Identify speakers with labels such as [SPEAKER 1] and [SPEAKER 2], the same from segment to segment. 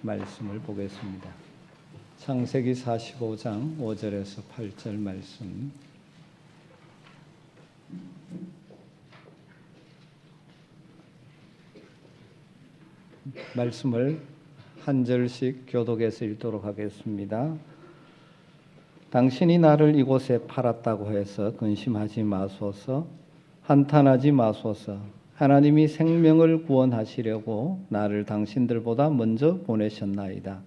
[SPEAKER 1] 말씀을 보겠습니다. 창세기 45장 5절에서 8절 말씀. 말씀을 한 절씩 교독해서 읽도록 하겠습니다. 당신이 나를 이곳에 팔았다고 해서 근심하지 마소서, 한탄하지 마소서. 하나님이 생명을 구원하시려고 나를 당신들보다 먼저 보내셨나이다.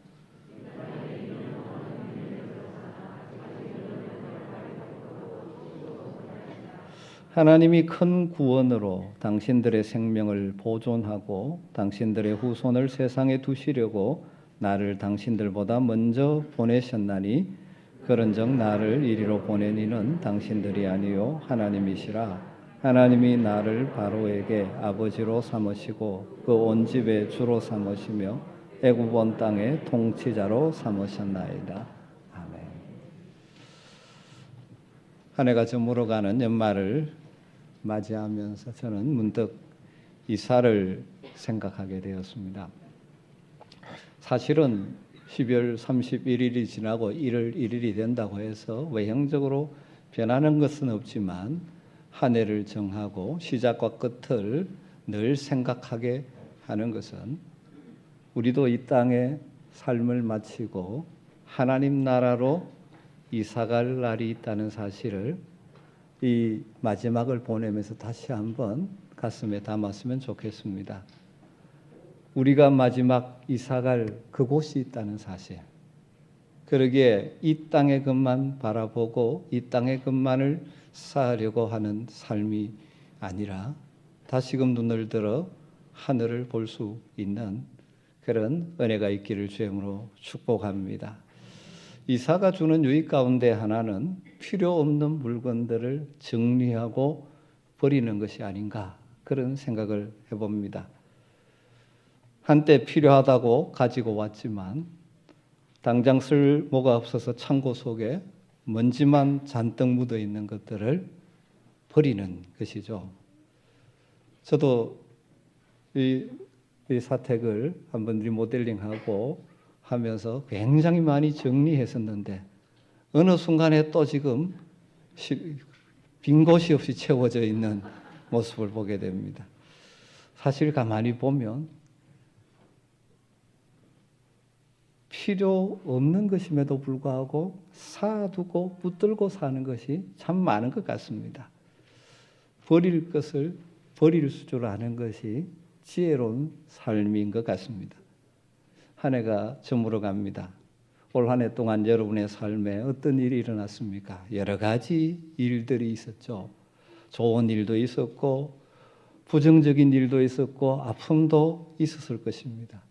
[SPEAKER 1] 하나님이 큰 구원으로 당신들의 생명을 보존하고 당신들의 후손을 세상에 두시려고 나를 당신들보다 먼저 보내셨나니, 그런즉 나를 이리로 보낸 이는 당신들이 아니요 하나님이시라. 하나님이 나를 바로에게 아버지로 삼으시고 그 온 집의 주로 삼으시며 애굽 온 땅의 통치자로 삼으셨나이다. 아멘. 한 해가 저물어가는 연말을 맞이하면서 저는 문득 이사를 생각하게 되었습니다. 사실은 12월 31일이 지나고 1월 1일이 된다고 해서 외형적으로 변하는 것은 없지만 한 해를 정하고 시작과 끝을 늘 생각하게 하는 것은 우리도 이 땅에 삶을 마치고 하나님 나라로 이사갈 날이 있다는 사실을 이 마지막을 보내면서 다시 한번 가슴에 담았으면 좋겠습니다. 우리가 마지막 이사갈 그곳이 있다는 사실, 그러기에 이 땅의 것만 바라보고 이 땅의 것만을 쌓으려고 하는 삶이 아니라 다시금 눈을 들어 하늘을 볼 수 있는 그런 은혜가 있기를 주임으로 축복합니다. 이사가 주는 유익 가운데 하나는 필요 없는 물건들을 정리하고 버리는 것이 아닌가, 그런 생각을 해봅니다. 한때 필요하다고 가지고 왔지만 당장 쓸 뭐가 없어서 창고 속에 먼지만 잔뜩 묻어 있는 것들을 버리는 것이죠. 저도 이 사택을 한번 리모델링하고 하면서 굉장히 많이 정리했었는데 어느 순간에 또 지금 빈 곳이 없이 채워져 있는 모습을 보게 됩니다. 사실 가만히 보면 필요 없는 것임에도 불구하고 쌓아두고 붙들고 사는 것이 참 많은 것 같습니다. 버릴 것을 버릴 줄 아는 것이 지혜로운 삶인 것 같습니다. 한 해가 저물어 갑니다. 올 한 해 동안 여러분의 삶에 어떤 일이 일어났습니까? 여러 가지 일들이 있었죠. 좋은 일도 있었고 부정적인 일도 있었고 아픔도 있었을 것입니다.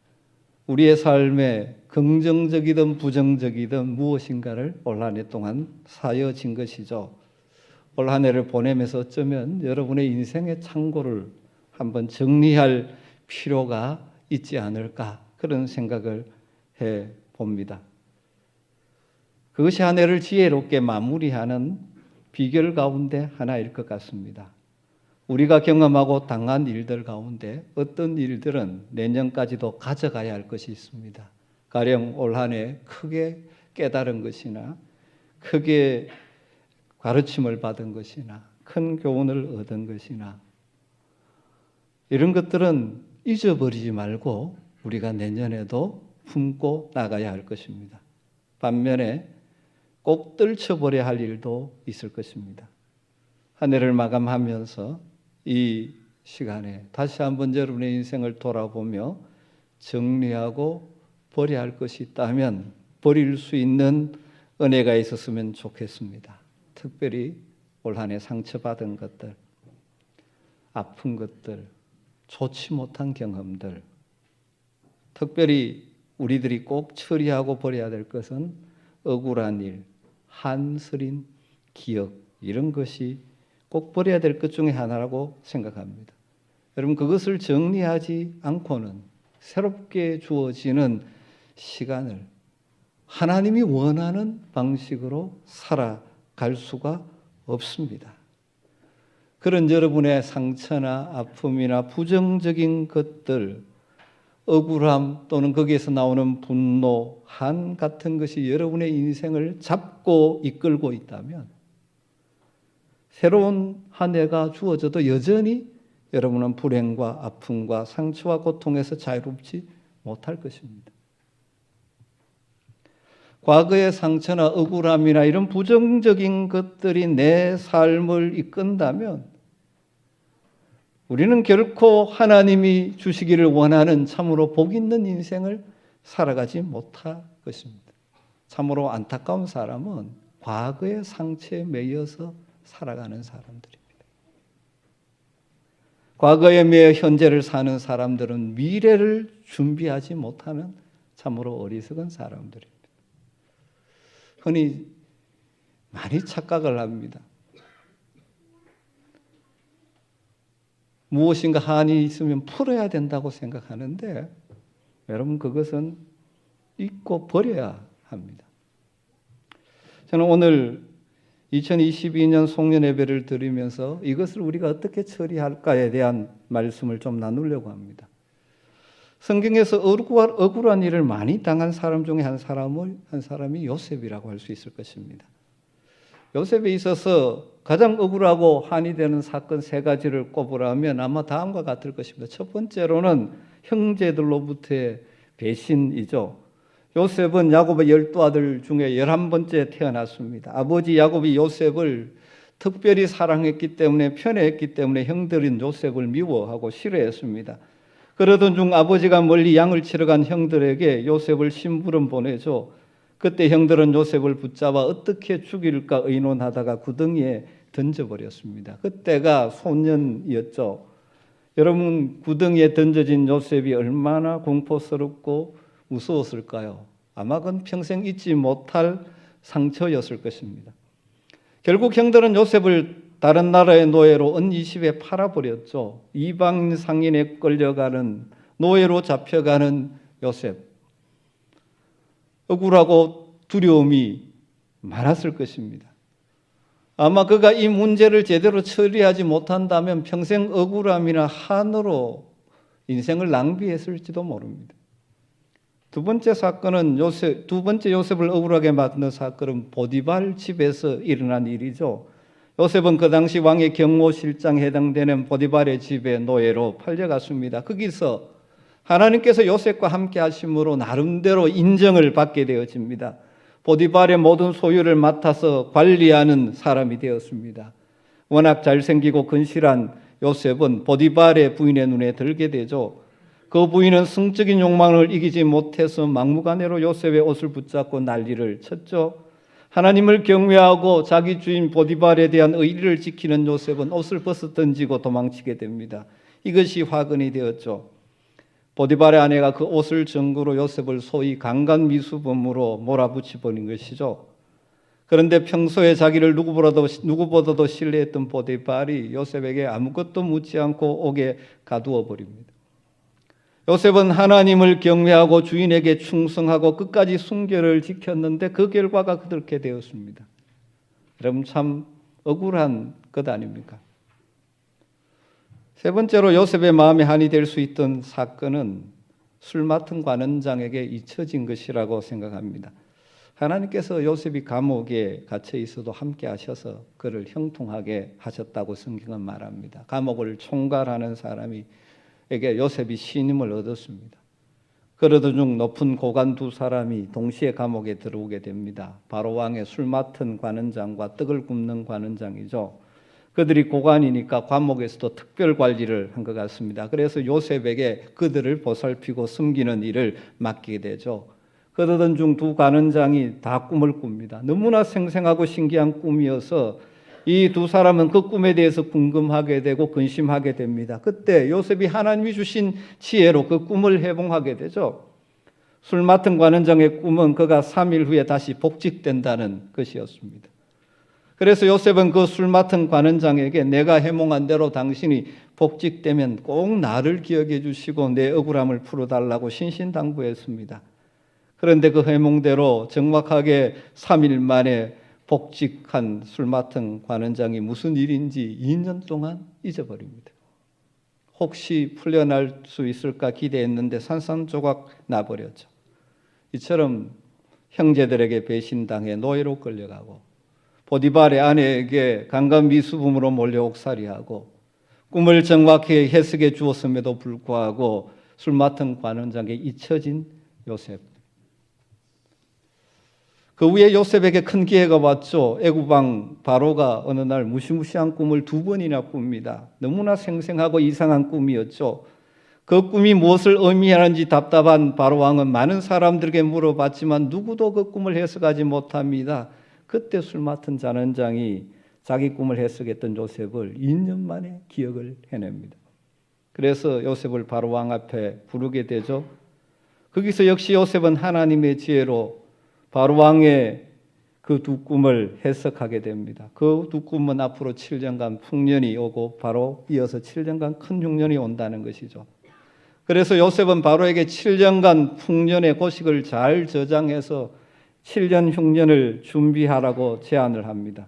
[SPEAKER 1] 우리의 삶에 긍정적이든 부정적이든 무엇인가를 올 한 해 동안 쌓여진 것이죠. 올 한 해를 보내면서 어쩌면 여러분의 인생의 창고를 한번 정리할 필요가 있지 않을까, 그런 생각을 해 봅니다. 그것이 한 해를 지혜롭게 마무리하는 비결 가운데 하나일 것 같습니다. 우리가 경험하고 당한 일들 가운데 어떤 일들은 내년까지도 가져가야 할 것이 있습니다. 가령 올 한 해 크게 깨달은 것이나 크게 가르침을 받은 것이나 큰 교훈을 얻은 것이나 이런 것들은 잊어버리지 말고 우리가 내년에도 품고 나가야 할 것입니다. 반면에 꼭 떨쳐버려야 할 일도 있을 것입니다. 한 해를 마감하면서 이 시간에 다시 한번 여러분의 인생을 돌아보며 정리하고 버려야 할 것이 있다면 버릴 수 있는 은혜가 있었으면 좋겠습니다. 특별히 올 한 해 상처받은 것들, 아픈 것들, 좋지 못한 경험들, 특별히 우리들이 꼭 처리하고 버려야 될 것은 억울한 일, 한스린 기억, 이런 것이 꼭 버려야 될 것 중에 하나라고 생각합니다. 여러분, 그것을 정리하지 않고는 새롭게 주어지는 시간을 하나님이 원하는 방식으로 살아갈 수가 없습니다. 그런 여러분의 상처나 아픔이나 부정적인 것들, 억울함 또는 거기에서 나오는 분노, 한 같은 것이 여러분의 인생을 잡고 이끌고 있다면 새로운 한 해가 주어져도 여전히 여러분은 불행과 아픔과 상처와 고통에서 자유롭지 못할 것입니다. 과거의 상처나 억울함이나 이런 부정적인 것들이 내 삶을 이끈다면 우리는 결코 하나님이 주시기를 원하는 참으로 복 있는 인생을 살아가지 못할 것입니다. 참으로 안타까운 사람은 과거의 상처에 매여서 살아가는 사람들입니다. 과거에 매여 현재를 사는 사람들은 미래를 준비하지 못하는 참으로 어리석은 사람들입니다. 흔히 많이 착각을 합니다. 무엇인가 한이 있으면 풀어야 된다고 생각하는데 여러분 그것은 잊고 버려야 합니다. 저는 오늘 2022년 송년 예배를 드리면서 이것을 우리가 어떻게 처리할까에 대한 말씀을 좀 나누려고 합니다. 성경에서 억울한 일을 많이 당한 사람 중에 한 사람이 요셉이라고 할 수 있을 것입니다. 요셉에 있어서 가장 억울하고 한이 되는 사건 세 가지를 꼽으라면 아마 다음과 같을 것입니다. 첫 번째로는 형제들로부터의 배신이죠. 요셉은 야곱의 12아들 중에 11번째 태어났습니다. 아버지 야곱이 요셉을 특별히 사랑했기 때문에 편애했기 때문에 형들인 요셉을 미워하고 싫어했습니다. 그러던 중 아버지가 멀리 양을 치러 간 형들에게 요셉을 심부름 보내죠. 그때 형들은 요셉을 붙잡아 어떻게 죽일까 의논하다가 구덩이에 던져버렸습니다. 그때가 소년이었죠. 여러분 구덩이에 던져진 요셉이 얼마나 공포스럽고 무서웠을까요? 아마 그건 평생 잊지 못할 상처였을 것입니다. 결국 형들은 요셉을 다른 나라의 노예로 은20에 팔아버렸죠. 이방 상인에 끌려가는 노예로 잡혀가는 요셉. 억울하고 두려움이 많았을 것입니다. 아마 그가 이 문제를 제대로 처리하지 못한다면 평생 억울함이나 한으로 인생을 낭비했을지도 모릅니다. 두 번째 요셉을 억울하게 만든 사건은 보디발 집에서 일어난 일이죠. 요셉은 그 당시 왕의 경호실장에 해당되는 보디발의 집에 노예로 팔려갔습니다. 거기서 하나님께서 요셉과 함께 하심으로 나름대로 인정을 받게 되어집니다. 보디발의 모든 소유를 맡아서 관리하는 사람이 되었습니다. 워낙 잘생기고 근실한 요셉은 보디발의 부인의 눈에 들게 되죠. 그 부인은 성적인 욕망을 이기지 못해서 막무가내로 요셉의 옷을 붙잡고 난리를 쳤죠. 하나님을 경외하고 자기 주인 보디발에 대한 의리를 지키는 요셉은 옷을 벗어 던지고 도망치게 됩니다. 이것이 화근이 되었죠. 보디발의 아내가 그 옷을 증거로 요셉을 소위 강간미수범으로 몰아붙여 버린 것이죠. 그런데 평소에 자기를 누구보다도 신뢰했던 보디발이 요셉에게 아무것도 묻지 않고 옥에 가두어 버립니다. 요셉은 하나님을 경외하고 주인에게 충성하고 끝까지 순결을 지켰는데 그 결과가 그렇게 되었습니다. 여러분 참 억울한 것 아닙니까? 세 번째로 요셉의 마음에 한이 될 수 있던 사건은 술 맡은 관원장에게 잊혀진 것이라고 생각합니다. 하나님께서 요셉이 감옥에 갇혀 있어도 함께 하셔서 그를 형통하게 하셨다고 성경은 말합니다. 감옥을 총괄하는 사람에게 요셉이 신임을 얻었습니다. 그러던 중 높은 고관 두 사람이 동시에 감옥에 들어오게 됩니다. 바로 왕의 술 맡은 관원장과 떡을 굽는 관원장이죠. 그들이 고관이니까 감옥에서도 특별 관리를 한 것 같습니다. 그래서 요셉에게 그들을 보살피고 숨기는 일을 맡기게 되죠. 그러던 중 두 관원장이 다 꿈을 꿉니다. 너무나 생생하고 신기한 꿈이어서 이 두 사람은 그 꿈에 대해서 궁금하게 되고 근심하게 됩니다. 그때 요셉이 하나님이 주신 지혜로 그 꿈을 해몽하게 되죠. 술 맡은 관원장의 꿈은 그가 3일 후에 다시 복직된다는 것이었습니다. 그래서 요셉은 그 술 맡은 관원장에게 내가 해몽한 대로 당신이 복직되면 꼭 나를 기억해 주시고 내 억울함을 풀어달라고 신신당부했습니다. 그런데 그 해몽대로 정확하게 3일 만에 복직한 술 맡은 관원장이 무슨 일인지 2년 동안 잊어버립니다. 혹시 풀려날 수 있을까 기대했는데 산산조각 나버렸죠. 이처럼 형제들에게 배신당해 노예로 끌려가고 보디발의 아내에게 강간미수범으로 몰려 옥살이하고 꿈을 정확히 해석해 주었음에도 불구하고 술 맡은 관원장에게 잊혀진 요셉. 그 후에 요셉에게 큰 기회가 왔죠. 애굽왕 바로가 어느 날 무시무시한 꿈을 2번이나 꿉니다. 너무나 생생하고 이상한 꿈이었죠. 그 꿈이 무엇을 의미하는지 답답한 바로왕은 많은 사람들에게 물어봤지만 누구도 그 꿈을 해석하지 못합니다. 그때 술 맡은 관원장이 자기 꿈을 해석했던 요셉을 2년 만에 기억을 해냅니다. 그래서 요셉을 바로왕 앞에 부르게 되죠. 거기서 역시 요셉은 하나님의 지혜로 바로왕의 그 두 꿈을 해석하게 됩니다. 그 두 꿈은 앞으로 7년간 풍년이 오고 바로 이어서 7년간 큰 흉년이 온다는 것이죠. 그래서 요셉은 바로에게 7년간 풍년의 고식을 잘 저장해서 7년 흉년을 준비하라고 제안을 합니다.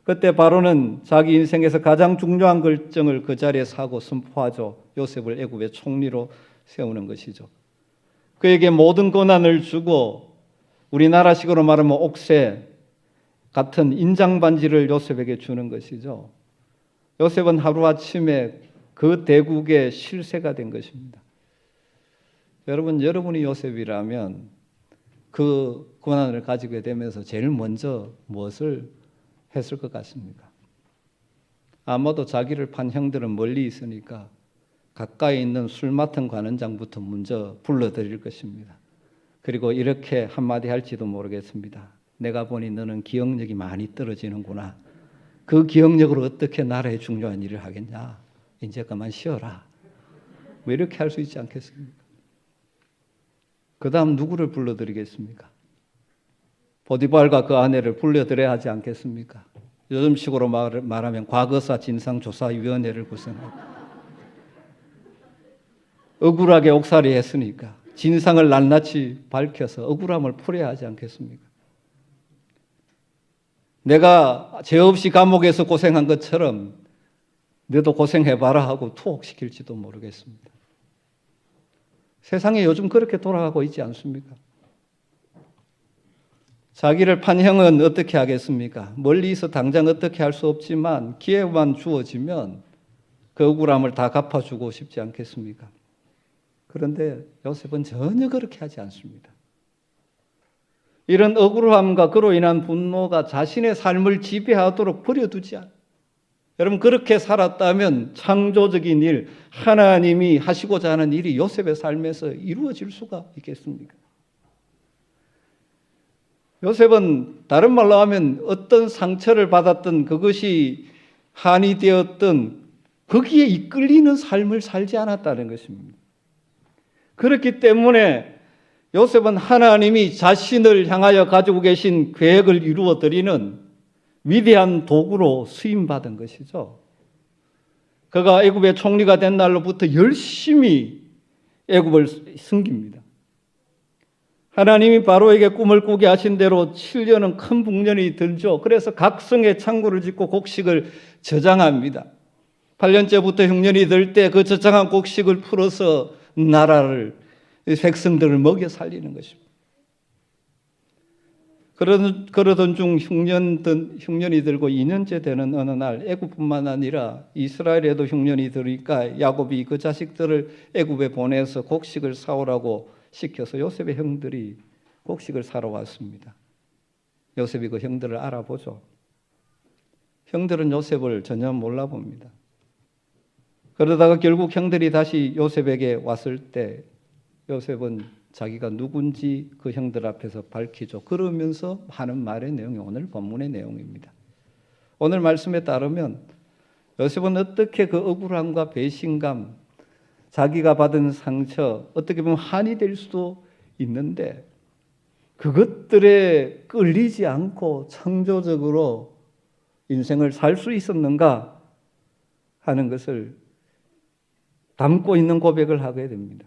[SPEAKER 1] 그때 바로는 자기 인생에서 가장 중요한 결정을 그 자리에서 하고 선포하죠. 요셉을 애굽의 총리로 세우는 것이죠. 그에게 모든 권한을 주고 우리나라식으로 말하면 옥새 같은 인장반지를 요셉에게 주는 것이죠. 요셉은 하루아침에 그 대국의 실세가 된 것입니다. 여러분이 요셉이라면 그 권한을 가지게 되면서 제일 먼저 무엇을 했을 것 같습니까? 아마도 자기를 판 형들은 멀리 있으니까 가까이 있는 술 맡은 관원장부터 먼저 불러드릴 것입니다. 그리고 이렇게 한마디 할지도 모르겠습니다. 내가 보니 너는 기억력이 많이 떨어지는구나. 그 기억력으로 어떻게 나라의 중요한 일을 하겠냐. 이제 그만 쉬어라. 뭐 이렇게 할 수 있지 않겠습니까? 그 다음 누구를 불러드리겠습니까? 보디발과 그 아내를 불러드려야 하지 않겠습니까? 요즘식으로 말하면 과거사 진상조사위원회를 구성하고 억울하게 옥살이 했으니까 진상을 낱낱이 밝혀서 억울함을 풀어야 하지 않겠습니까? 내가 죄 없이 감옥에서 고생한 것처럼 너도 고생해봐라 하고 투옥시킬지도 모르겠습니다. 세상에 요즘 그렇게 돌아가고 있지 않습니까? 자기를 판 형은 어떻게 하겠습니까? 멀리서 당장 어떻게 할 수 없지만 기회만 주어지면 그 억울함을 다 갚아주고 싶지 않겠습니까? 그런데 요셉은 전혀 그렇게 하지 않습니다. 이런 억울함과 그로 인한 분노가 자신의 삶을 지배하도록 버려두지 않아요. 여러분 그렇게 살았다면 창조적인 일, 하나님이 하시고자 하는 일이 요셉의 삶에서 이루어질 수가 있겠습니까? 요셉은 다른 말로 하면 어떤 상처를 받았던 그것이 한이 되었던 거기에 이끌리는 삶을 살지 않았다는 것입니다. 그렇기 때문에 요셉은 하나님이 자신을 향하여 가지고 계신 계획을 이루어 드리는 위대한 도구로 쓰임받은 것이죠. 그가 애굽의 총리가 된 날로부터 열심히 애굽을 섬깁니다. 하나님이 바로에게 꿈을 꾸게 하신 대로 7년은 큰 풍년이 들죠. 그래서 각 성에 창고를 짓고 곡식을 저장합니다. 8년째부터 흉년이 들 때 그 저장한 곡식을 풀어서 나라를, 백성들을 먹여 살리는 것입니다. 그러던 중 흉년이 들고 2년째 되는 어느 날 애굽뿐만 아니라 이스라엘에도 흉년이 들으니까 야곱이 그 자식들을 애굽에 보내서 곡식을 사오라고 시켜서 요셉의 형들이 곡식을 사러 왔습니다. 요셉이 그 형들을 알아보죠. 형들은 요셉을 전혀 몰라봅니다. 그러다가 결국 형들이 다시 요셉에게 왔을 때 요셉은 자기가 누군지 그 형들 앞에서 밝히죠. 그러면서 하는 말의 내용이 오늘 본문의 내용입니다. 오늘 말씀에 따르면 요셉은 어떻게 그 억울함과 배신감, 자기가 받은 상처, 어떻게 보면 한이 될 수도 있는데 그것들에 끌리지 않고 창조적으로 인생을 살 수 있었는가 하는 것을 담고 있는 고백을 하게 됩니다.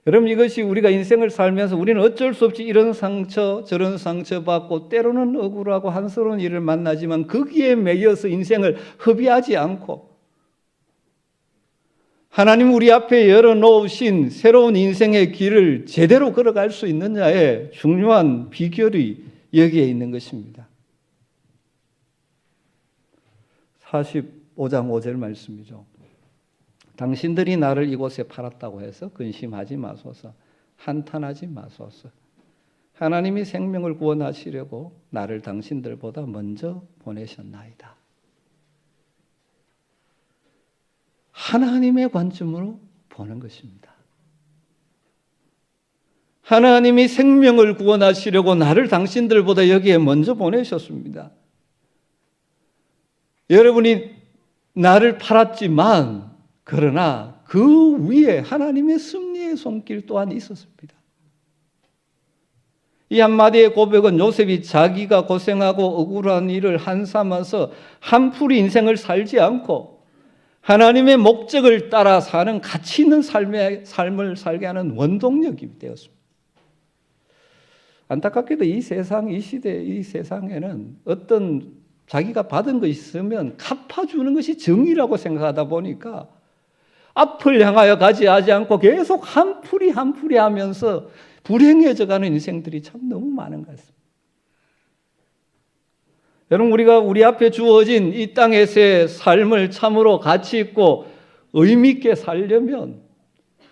[SPEAKER 1] 여러분 이것이 우리가 인생을 살면서 우리는 어쩔 수 없이 이런 상처 저런 상처 받고 때로는 억울하고 한스러운 일을 만나지만 거기에 매여서 인생을 허비하지 않고 하나님 우리 앞에 열어놓으신 새로운 인생의 길을 제대로 걸어갈 수 있느냐의 중요한 비결이 여기에 있는 것입니다. 45장 5절 말씀이죠. 당신들이 나를 이곳에 팔았다고 해서 근심하지 마소서, 한탄하지 마소서. 하나님이 생명을 구원하시려고 나를 당신들보다 먼저 보내셨나이다. 하나님의 관점으로 보는 것입니다. 하나님이 생명을 구원하시려고 나를 당신들보다 여기에 먼저 보내셨습니다. 여러분이 나를 팔았지만 그러나 그 위에 하나님의 승리의 손길 또한 있었습니다. 이 한마디의 고백은 요셉이 자기가 고생하고 억울한 일을 한삼아서 한풀이 인생을 살지 않고 하나님의 목적을 따라 사는 가치 있는 삶을 살게 하는 원동력이 되었습니다. 안타깝게도 이 세상, 이 시대, 이 세상에는 어떤 자기가 받은 것이 있으면 갚아주는 것이 정의라고 생각하다 보니까 앞을 향하여 가지 않고 계속 한풀이 하면서 불행해져가는 인생들이 참 너무 많은 것 같습니다. 여러분, 우리가 우리 앞에 주어진 이 땅에서의 삶을 참으로 가치 있고 의미 있게 살려면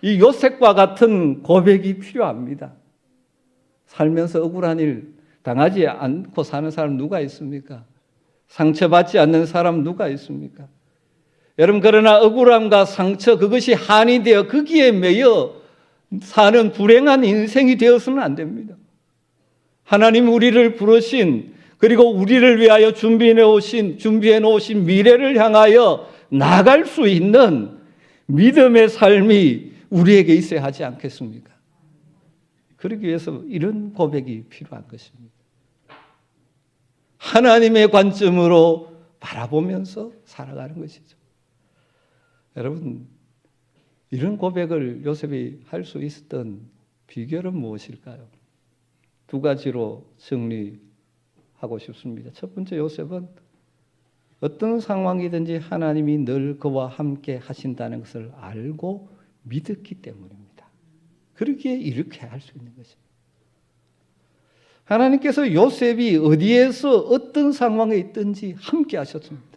[SPEAKER 1] 이 요셉과 같은 고백이 필요합니다. 살면서 억울한 일 당하지 않고 사는 사람 누가 있습니까? 상처받지 않는 사람 누가 있습니까? 여러분, 그러나 억울함과 상처, 그것이 한이 되어 거기에 매여 사는 불행한 인생이 되어서는 안 됩니다. 하나님 우리를 부르신, 그리고 우리를 위하여 준비해 놓으신 미래를 향하여 나갈 수 있는 믿음의 삶이 우리에게 있어야 하지 않겠습니까? 그러기 위해서 이런 고백이 필요한 것입니다. 하나님의 관점으로 바라보면서 살아가는 것이죠. 여러분, 이런 고백을 요셉이 할 수 있었던 비결은 무엇일까요? 두 가지로 정리하고 싶습니다. 첫 번째, 요셉은 어떤 상황이든지 하나님이 늘 그와 함께 하신다는 것을 알고 믿었기 때문입니다. 그러기에 이렇게 할 수 있는 것입니다. 하나님께서 요셉이 어디에서 어떤 상황에 있든지 함께 하셨습니다.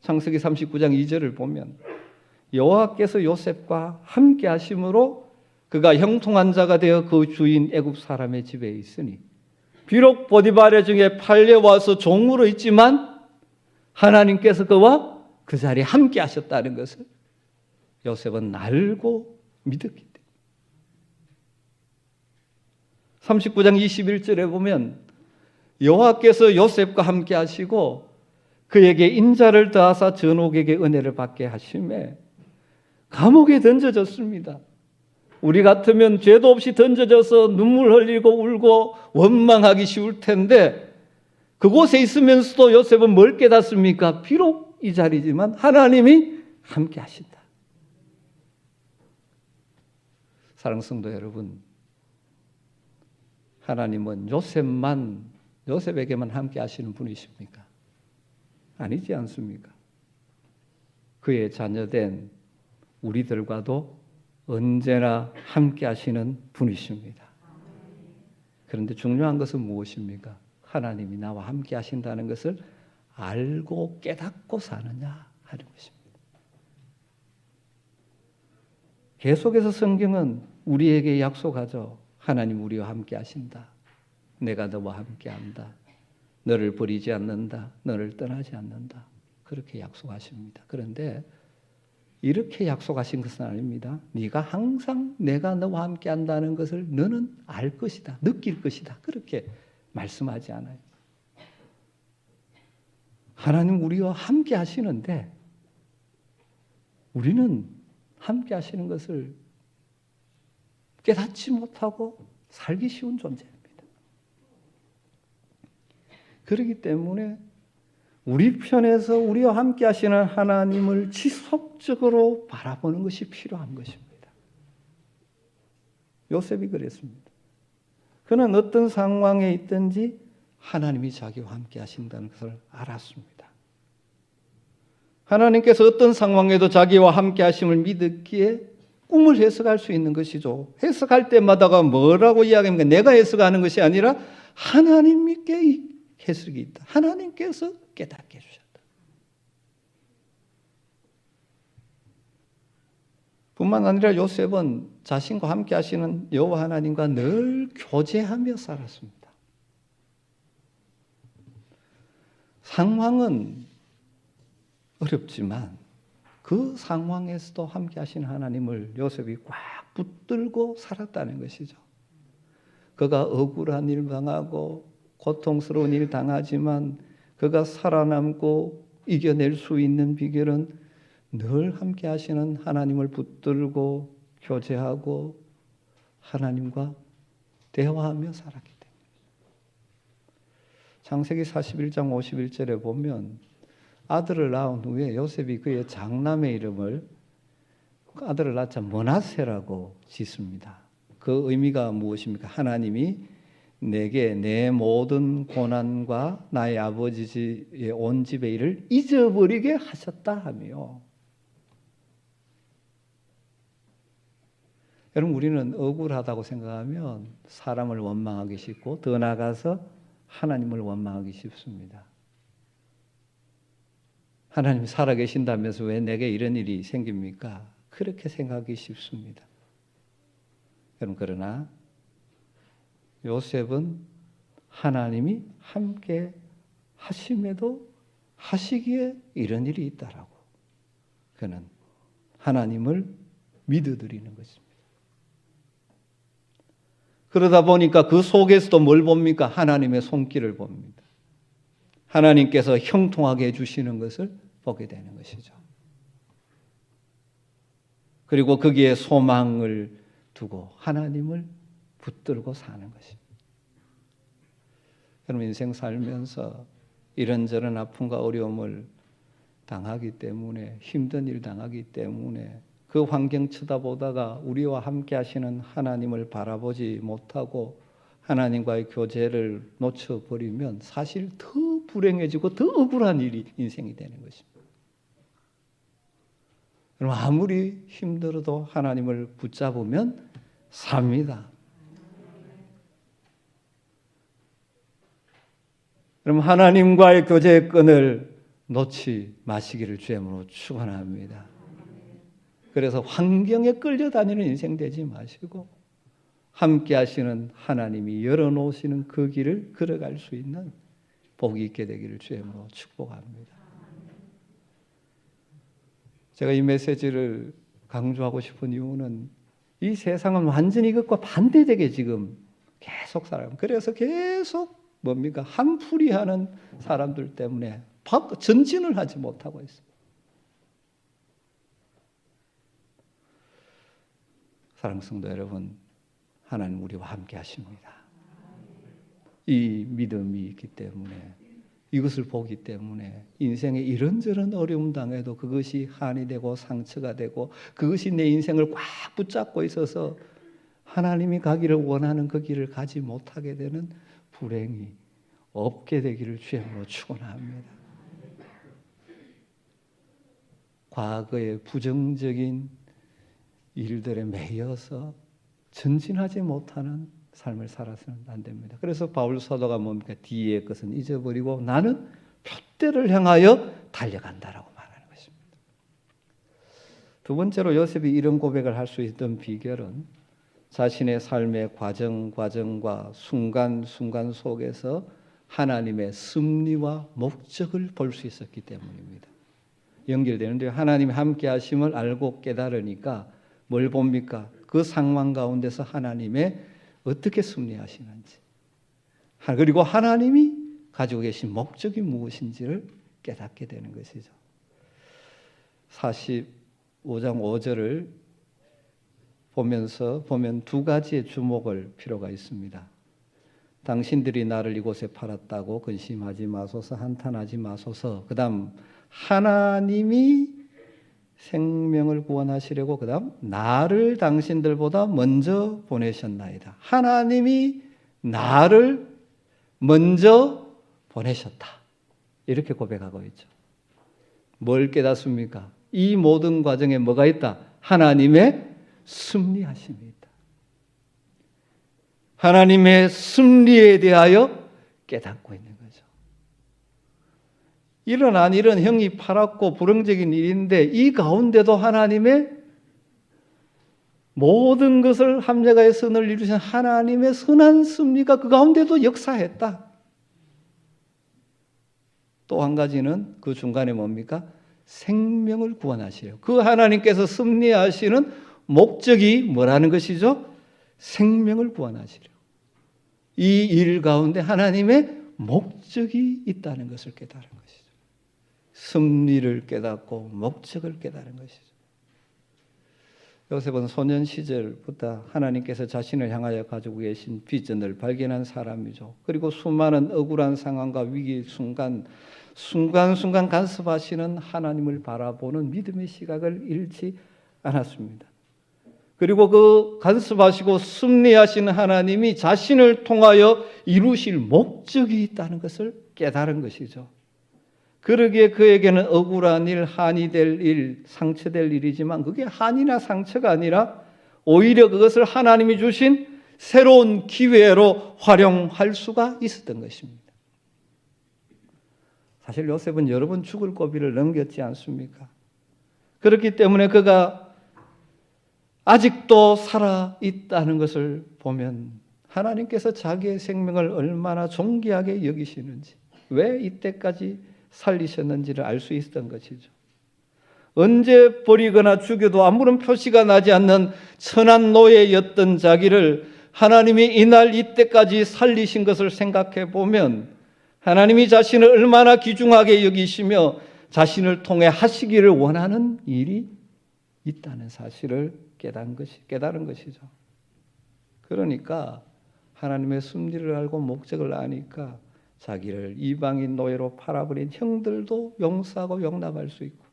[SPEAKER 1] 창세기 39장 2절을 보면 여호와께서 요셉과 함께 하심으로 그가 형통한 자가 되어 그 주인 애굽 사람의 집에 있으니 비록 보디발의 중에 팔려와서 종으로 있지만 하나님께서 그와 그 자리에 함께 하셨다는 것을 요셉은 알고 믿었기 때문에 39장 21절에 보면 여호와께서 요셉과 함께 하시고 그에게 인자를 더하사 전옥에게 은혜를 받게 하심에 감옥에 던져졌습니다. 우리 같으면 죄도 없이 던져져서 눈물 흘리고 울고 원망하기 쉬울 텐데 그곳에 있으면서도 요셉은 뭘 깨닫습니까? 비록 이 자리지만 하나님이 함께 하신다. 사랑하는 성도 여러분, 하나님은 요셉에게만 함께 하시는 분이십니까? 아니지 않습니까? 그의 자녀된 우리들과도 언제나 함께 하시는 분이십니다. 그런데 중요한 것은 무엇입니까? 하나님이 나와 함께 하신다는 것을 알고 깨닫고 사느냐 하는 것입니다. 계속해서 성경은 우리에게 약속하죠. 하나님 우리와 함께 하신다. 내가 너와 함께 한다. 너를 버리지 않는다. 너를 떠나지 않는다. 그렇게 약속하십니다. 그런데 이렇게 약속하신 것은 아닙니다. 네가 항상 내가 너와 함께 한다는 것을 너는 알 것이다. 느낄 것이다. 그렇게 말씀하지 않아요. 하나님 우리와 함께 하시는데 우리는 함께 하시는 것을 깨닫지 못하고 살기 쉬운 존재입니다. 그렇기 때문에 우리 편에서 우리와 함께 하시는 하나님을 지속적으로 바라보는 것이 필요한 것입니다. 요셉이 그랬습니다. 그는 어떤 상황에 있든지 하나님이 자기와 함께 하신다는 것을 알았습니다. 하나님께서 어떤 상황에도 자기와 함께 하심을 믿었기에 꿈을 해석할 수 있는 것이죠. 해석할 때마다가 뭐라고 이야기합니까? 내가 해석하는 것이 아니라 하나님께 해석이 있다. 하나님께서 깨닫게 해주셨다. 뿐만 아니라 요셉은 자신과 함께 하시는 여호와 하나님과 늘 교제하며 살았습니다. 상황은 어렵지만 그 상황에서도 함께 하신 하나님을 요셉이 꽉 붙들고 살았다는 것이죠. 그가 억울한 일 당하고 고통스러운 일 당하지만 그가 살아남고 이겨낼 수 있는 비결은 늘 함께 하시는 하나님을 붙들고 교제하고 하나님과 대화하며 살았기 때문에. 창세기 41장 51절에 보면 아들을 낳은 후에 요셉이 그의 장남의 이름을 아들을 낳자 므낫세라고 짓습니다. 그 의미가 무엇입니까? 하나님이 내게 내 모든 고난과 나의 아버지의 온 집의 일을 잊어버리게 하셨다 하며, 여러분 우리는 억울하다고 생각하면 사람을 원망하기 쉽고 더 나아가서 하나님을 원망하기 쉽습니다. 하나님이 살아계신다면서 왜 내게 이런 일이 생깁니까? 그렇게 생각하기 쉽습니다. 여러분 그러나 요셉은 하나님이 함께 하심에도 하시기에 이런 일이 있다라고 그는 하나님을 믿어드리는 것입니다. 그러다 보니까 그 속에서도 뭘 봅니까? 하나님의 손길을 봅니다. 하나님께서 형통하게 해주시는 것을 보게 되는 것이죠. 그리고 거기에 소망을 두고 하나님을 붙들고 사는 것입니다. 여러분 인생 살면서 이런저런 아픔과 어려움을 당하기 때문에, 힘든 일 당하기 때문에 그 환경 쳐다보다가 우리와 함께 하시는 하나님을 바라보지 못하고 하나님과의 교제를 놓쳐버리면 사실 더 불행해지고 더 억울한 일이 인생이 되는 것입니다. 여러분 아무리 힘들어도 하나님을 붙잡으면 삽니다. 여러분 하나님과의 교제의 끈을 놓지 마시기를 주님으로 축원합니다. 그래서 환경에 끌려다니는 인생 되지 마시고 함께 하시는 하나님이 열어놓으시는 그 길을 걸어갈 수 있는 복이 있게 되기를 주님으로 축복합니다. 제가 이 메시지를 강조하고 싶은 이유는 이 세상은 완전히 이것과 반대되게 지금 계속 살아요. 그래서 계속 뭡니까? 한풀이하는 사람들 때문에 전진을 하지 못하고 있습니다. 사랑하는 성도 여러분, 하나님 우리와 함께 하십니다. 이 믿음이 있기 때문에, 이것을 보기 때문에 인생에 이런저런 어려움 당해도 그것이 한이 되고 상처가 되고 그것이 내 인생을 꽉 붙잡고 있어서 하나님이 가기를 원하는 그 길을 가지 못하게 되는 불행이 없게 되기를 주님으로 축원합니다. 과거의 부정적인 일들에 매여서 전진하지 못하는 삶을 살아서는 안 됩니다. 그래서 바울 사도가 뭡니까? 뒤의 것은 잊어버리고 나는 표대를 향하여 달려간다라고 말하는 것입니다. 두 번째로 요셉이 이런 고백을 할 수 있던 비결은 자신의 삶의 과정과 순간순간 속에서 하나님의 섭리와 목적을 볼 수 있었기 때문입니다. 연결되는데 하나님이 함께 하심을 알고 깨달으니까 뭘 봅니까? 그 상황 가운데서 하나님의 어떻게 섭리하시는지, 그리고 하나님이 가지고 계신 목적이 무엇인지를 깨닫게 되는 것이죠. 45장 5절을 보면 두 가지의 주목할 필요가 있습니다. 당신들이 나를 이곳에 팔았다고 근심하지 마소서, 한탄하지 마소서. 그 다음 하나님이 생명을 구원하시려고 그 다음 나를 당신들보다 먼저 보내셨나이다. 하나님이 나를 먼저 보내셨다. 이렇게 고백하고 있죠. 뭘 깨닫습니까? 이 모든 과정에 뭐가 있다? 하나님의 섭리하심이 있다. 하나님의 섭리에 대하여 깨닫고 있는 거죠. 일어난 일은 형이 팔았고 불응적인 일인데 이 가운데도 하나님의 모든 것을 합력하여 선을 이루신 하나님의 선한 섭리가 그 가운데도 역사했다. 또 한 가지는 그 중간에 뭡니까? 생명을 구원하시려. 그 하나님께서 섭리하시는 목적이 뭐라는 것이죠? 생명을 구원하시려. 이 일 가운데 하나님의 목적이 있다는 것을 깨달은 것이죠. 섭리를 깨닫고 목적을 깨달은 것이죠. 요셉은 소년 시절부터 하나님께서 자신을 향하여 가지고 계신 비전을 발견한 사람이죠. 그리고 수많은 억울한 상황과 위기 순간순간 간섭하시는 하나님을 바라보는 믿음의 시각을 잃지 않았습니다. 그리고 그 간섭하시고 섭리하시는 하나님이 자신을 통하여 이루실 목적이 있다는 것을 깨달은 것이죠. 그러기에 그에게는 억울한 일, 한이 될 일, 상처될 일이지만 그게 한이나 상처가 아니라 오히려 그것을 하나님이 주신 새로운 기회로 활용할 수가 있었던 것입니다. 사실 요셉은 여러 번 죽을 고비를 넘겼지 않습니까? 그렇기 때문에 그가 아직도 살아있다는 것을 보면 하나님께서 자기의 생명을 얼마나 존귀하게 여기시는지, 왜 이때까지 살리셨는지를 알 수 있었던 것이죠. 언제 버리거나 죽여도 아무런 표시가 나지 않는 천한 노예였던 자기를 하나님이 이날 이때까지 살리신 것을 생각해 보면 하나님이 자신을 얼마나 귀중하게 여기시며 자신을 통해 하시기를 원하는 일이 있다는 사실을 깨달은 것이죠. 그러니까 하나님의 섭리를 알고 목적을 아니까 자기를 이방인 노예로 팔아버린 형들도 용서하고 용납할 수 있고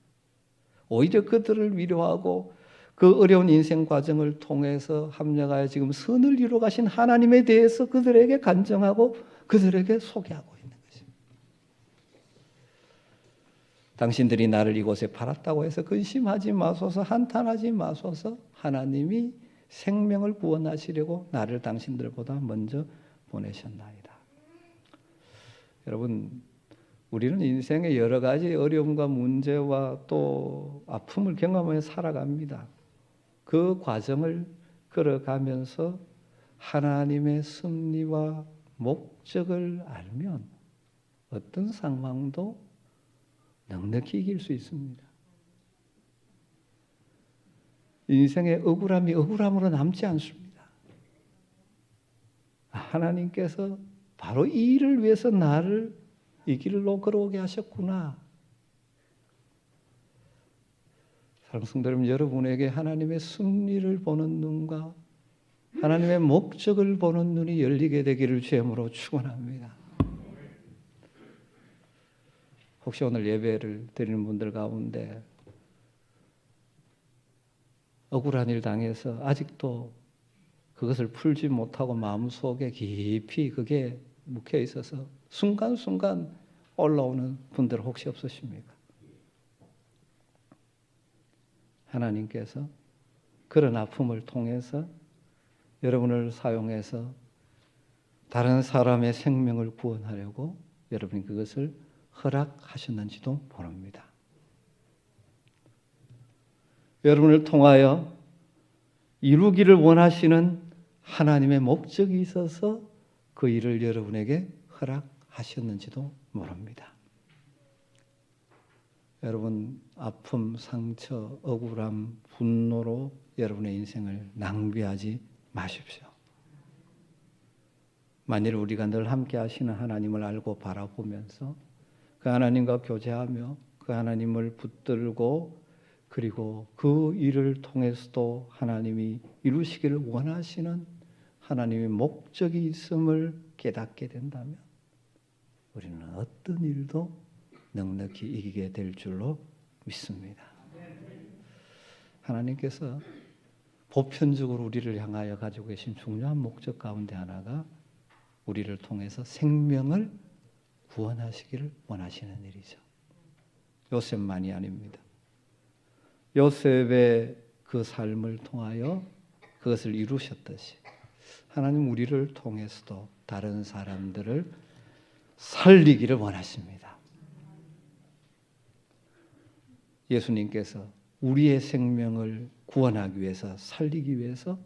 [SPEAKER 1] 오히려 그들을 위로하고 그 어려운 인생 과정을 통해서 합력하여 지금 선을 이루어 가신 하나님에 대해서 그들에게 간증하고 그들에게 소개하고 있는 것입니다. 당신들이 나를 이곳에 팔았다고 해서 근심하지 마소서, 한탄하지 마소서. 하나님이 생명을 구원하시려고 나를 당신들보다 먼저 보내셨나이다. 여러분, 우리는 인생의 여러 가지 어려움과 문제와 또 아픔을 경험하며 살아갑니다. 그 과정을 걸어가면서 하나님의 섭리와 목적을 알면 어떤 상황도 넉넉히 이길 수 있습니다. 인생의 억울함이 억울함으로 남지 않습니다. 하나님께서 바로 이 일을 위해서 나를 이 길로 걸어오게 하셨구나. 사랑하는 성도 여러분, 여러분에게 하나님의 섭리를 보는 눈과 하나님의 목적을 보는 눈이 열리게 되기를 주님으로 축원합니다. 혹시 오늘 예배를 드리는 분들 가운데 억울한 일 당해서 아직도 그것을 풀지 못하고 마음속에 깊이 그게 묵혀 있어서 순간순간 올라오는 분들 혹시 없으십니까? 하나님께서 그런 아픔을 통해서 여러분을 사용해서 다른 사람의 생명을 구원하려고 여러분이 그것을 허락하셨는지도 모릅니다. 여러분을 통하여 이루기를 원하시는 하나님의 목적이 있어서 그 일을 여러분에게 허락하셨는지도 모릅니다. 여러분, 아픔, 상처, 억울함, 분노로 여러분의 인생을 낭비하지 마십시오. 만일 우리가 늘 함께 하시는 하나님을 알고 바라보면서 그 하나님과 교제하며 그 하나님을 붙들고 그리고 그 일을 통해서도 하나님이 이루시기를 원하시는 하나님의 목적이 있음을 깨닫게 된다면 우리는 어떤 일도 넉넉히 이기게 될 줄로 믿습니다. 하나님께서 보편적으로 우리를 향하여 가지고 계신 중요한 목적 가운데 하나가 우리를 통해서 생명을 구원하시기를 원하시는 일이죠. 요셉만이 아닙니다. 요셉의 그 삶을 통하여 그것을 이루셨듯이 하나님 우리를 통해서도 다른 사람들을 살리기를 원하십니다. 예수님께서 우리의 생명을 구원하기 위해서, 살리기 위해서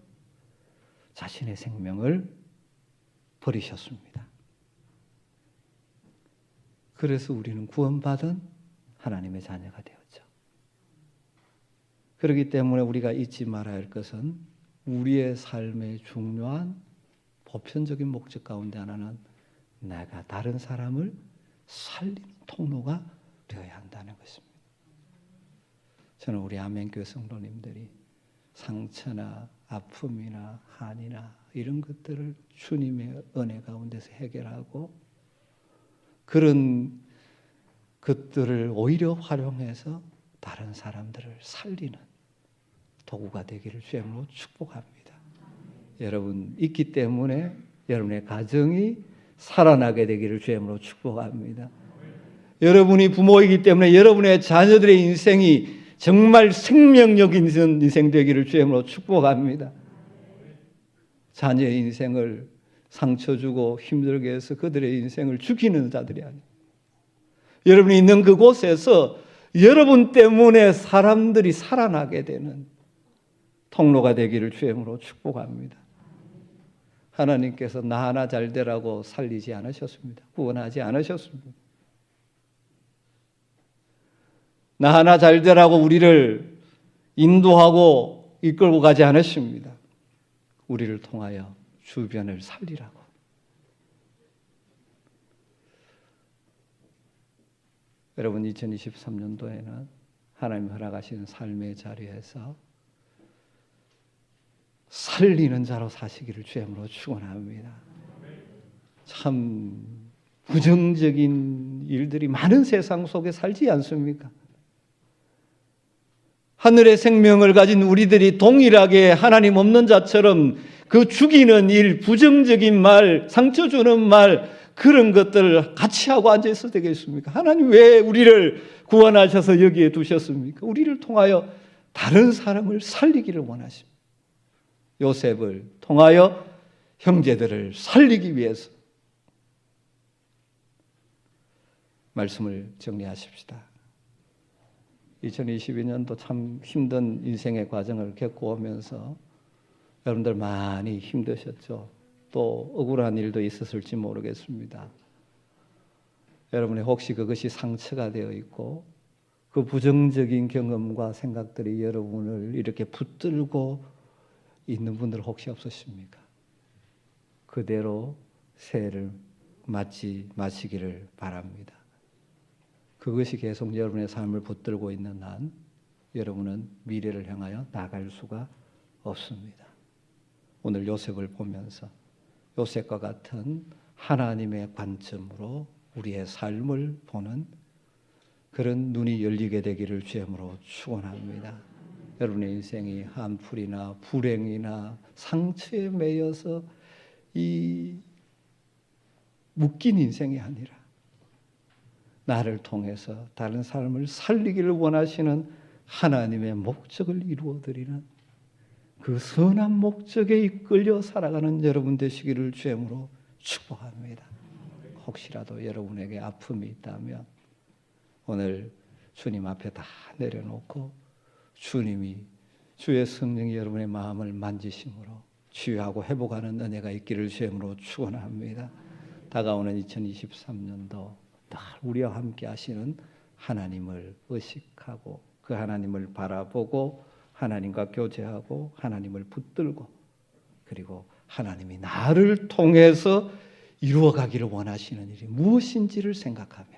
[SPEAKER 1] 자신의 생명을 버리셨습니다. 그래서 우리는 구원받은 하나님의 자녀가 되었죠. 그렇기 때문에 우리가 잊지 말아야 할 것은 우리의 삶의 중요한 보편적인 목적 가운데 하나는 내가 다른 사람을 살리는 통로가 되어야 한다는 것입니다. 저는 우리 아멘교회 성도님들이 상처나 아픔이나 한이나 이런 것들을 주님의 은혜 가운데서 해결하고 그런 것들을 오히려 활용해서 다른 사람들을 살리는 도구가 되기를 주님으로 축복합니다. 여러분 있기 때문에 여러분의 가정이 살아나게 되기를 주님으로 축복합니다. 여러분이 부모이기 때문에 여러분의 자녀들의 인생이 정말 생명력 있는 인생 되기를 주님으로 축복합니다. 자녀의 인생을 상처 주고 힘들게 해서 그들의 인생을 죽이는 자들이 아니에요. 여러분이 있는 그곳에서 여러분 때문에 사람들이 살아나게 되는 통로가 되기를 주님으로 축복합니다. 하나님께서 나 하나 잘 되라고 살리지 않으셨습니다. 구원하지 않으셨습니다. 나 하나 잘 되라고 우리를 인도하고 이끌고 가지 않으십니다. 우리를 통하여 주변을 살리라고. 여러분 2023년도에는 하나님 허락하신 삶의 자리에서 살리는 자로 사시기를 주님으로 축원합니다. 참 부정적인 일들이 많은 세상 속에 살지 않습니까? 하늘의 생명을 가진 우리들이 동일하게 하나님 없는 자처럼 그 죽이는 일, 부정적인 말, 상처 주는 말 그런 것들을 같이 하고 앉아 있어도 되겠습니까? 하나님 왜 우리를 구원하셔서 여기에 두셨습니까? 우리를 통하여 다른 사람을 살리기를 원하십니다. 요셉을 통하여 형제들을 살리기 위해서 말씀을 정리하십시다. 2022년도 참 힘든 인생의 과정을 겪고 오면서 여러분들 많이 힘드셨죠. 또 억울한 일도 있었을지 모르겠습니다. 여러분이 혹시 그것이 상처가 되어 있고 그 부정적인 경험과 생각들이 여러분을 이렇게 붙들고 있는 분들 혹시 없으십니까? 그대로 새해를 맞지 마시기를 바랍니다. 그것이 계속 여러분의 삶을 붙들고 있는 한 여러분은 미래를 향하여 나갈 수가 없습니다. 오늘 요셉을 보면서 요셉과 같은 하나님의 관점으로 우리의 삶을 보는 그런 눈이 열리게 되기를 주님으로 축원합니다. 여러분의 인생이 한풀이나 불행이나 상처에 매여서 이 묶인 인생이 아니라 나를 통해서 다른 사람을 살리기를 원하시는 하나님의 목적을 이루어드리는 그 선한 목적에 이끌려 살아가는 여러분 되시기를 주님으로 축복합니다. 혹시라도 여러분에게 아픔이 있다면 오늘 주님 앞에 다 내려놓고 주님이 주의 성령이 여러분의 마음을 만지심으로 치유하고 회복하는 은혜가 있기를 주님으로 축원합니다. 다가오는 2023년도 늘 우리와 함께 하시는 하나님을 의식하고 그 하나님을 바라보고 하나님과 교제하고 하나님을 붙들고 그리고 하나님이 나를 통해서 이루어가기를 원하시는 일이 무엇인지를 생각하며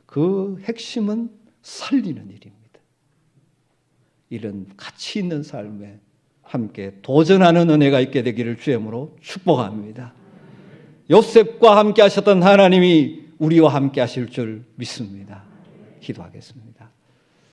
[SPEAKER 1] 그 핵심은 살리는 일입니다. 이런 가치 있는 삶에 함께 도전하는 은혜가 있게 되기를 주님으로 축복합니다. 요셉과 함께 하셨던 하나님이 우리와 함께 하실 줄 믿습니다. 기도하겠습니다.